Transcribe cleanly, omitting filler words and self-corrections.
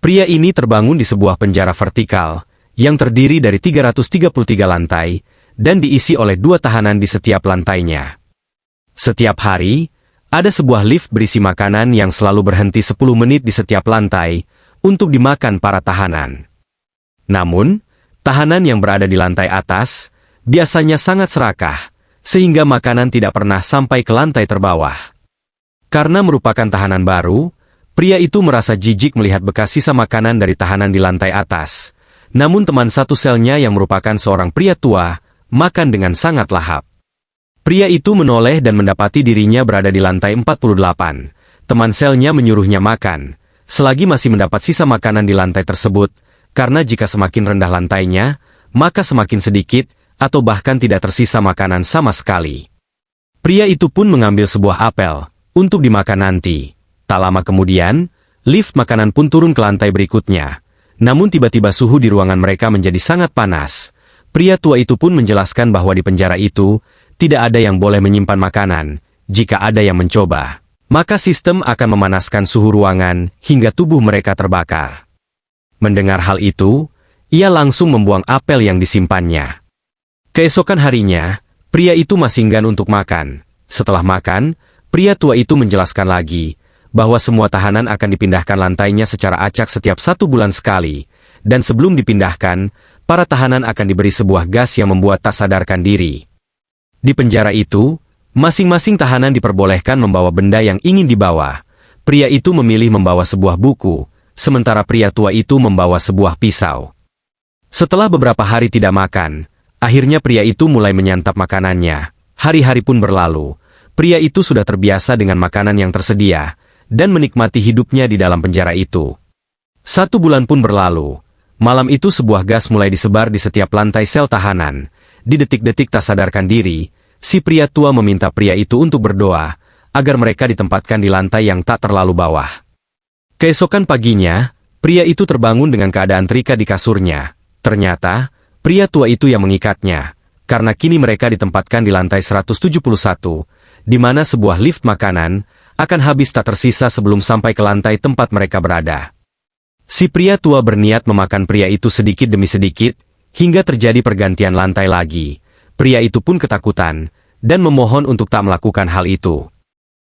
Pria ini terbangun di sebuah penjara vertikal, yang terdiri dari 333 lantai, dan diisi oleh 2 tahanan di setiap lantainya. Setiap hari, ada sebuah lift berisi makanan yang selalu berhenti 10 menit di setiap lantai, untuk dimakan para tahanan. Namun, tahanan yang berada di lantai atas, biasanya sangat serakah, sehingga makanan tidak pernah sampai ke lantai terbawah. Karena merupakan tahanan baru, pria itu merasa jijik melihat bekas sisa makanan dari tahanan di lantai atas. Namun teman satu selnya yang merupakan seorang pria tua, makan dengan sangat lahap. Pria itu menoleh dan mendapati dirinya berada di lantai 48. Teman selnya menyuruhnya makan, selagi masih mendapat sisa makanan di lantai tersebut, karena jika semakin rendah lantainya, maka semakin sedikit, atau bahkan tidak tersisa makanan sama sekali. Pria itu pun mengambil sebuah apel, untuk dimakan nanti. Tak lama kemudian, lift makanan pun turun ke lantai berikutnya. Namun tiba-tiba suhu di ruangan mereka menjadi sangat panas. Pria tua itu pun menjelaskan bahwa di penjara itu, tidak ada yang boleh menyimpan makanan. Jika ada yang mencoba, maka sistem akan memanaskan suhu ruangan hingga tubuh mereka terbakar. Mendengar hal itu, ia langsung membuang apel yang disimpannya. Keesokan harinya, pria itu masih enggan untuk makan. Setelah makan, pria tua itu menjelaskan lagi, bahwa semua tahanan akan dipindahkan lantainya secara acak setiap 1 bulan sekali, dan sebelum dipindahkan, para tahanan akan diberi sebuah gas yang membuat tak sadarkan diri. Di penjara itu, masing-masing tahanan diperbolehkan membawa benda yang ingin dibawa. Pria itu memilih membawa sebuah buku, sementara pria tua itu membawa sebuah pisau. Setelah beberapa hari tidak makan, akhirnya pria itu mulai menyantap makanannya. Hari-hari pun berlalu, pria itu sudah terbiasa dengan makanan yang tersedia, dan menikmati hidupnya di dalam penjara itu. 1 bulan pun berlalu. Malam itu sebuah gas mulai disebar di setiap lantai sel tahanan. Di detik-detik tak sadarkan diri, si pria tua meminta pria itu untuk berdoa, agar mereka ditempatkan di lantai yang tak terlalu bawah. Keesokan paginya, pria itu terbangun dengan keadaan terikat di kasurnya. Ternyata, pria tua itu yang mengikatnya, karena kini mereka ditempatkan di lantai 171, di mana sebuah lift makanan akan habis tak tersisa sebelum sampai ke lantai tempat mereka berada. Si pria tua berniat memakan pria itu sedikit demi sedikit, hingga terjadi pergantian lantai lagi. Pria itu pun ketakutan, dan memohon untuk tak melakukan hal itu.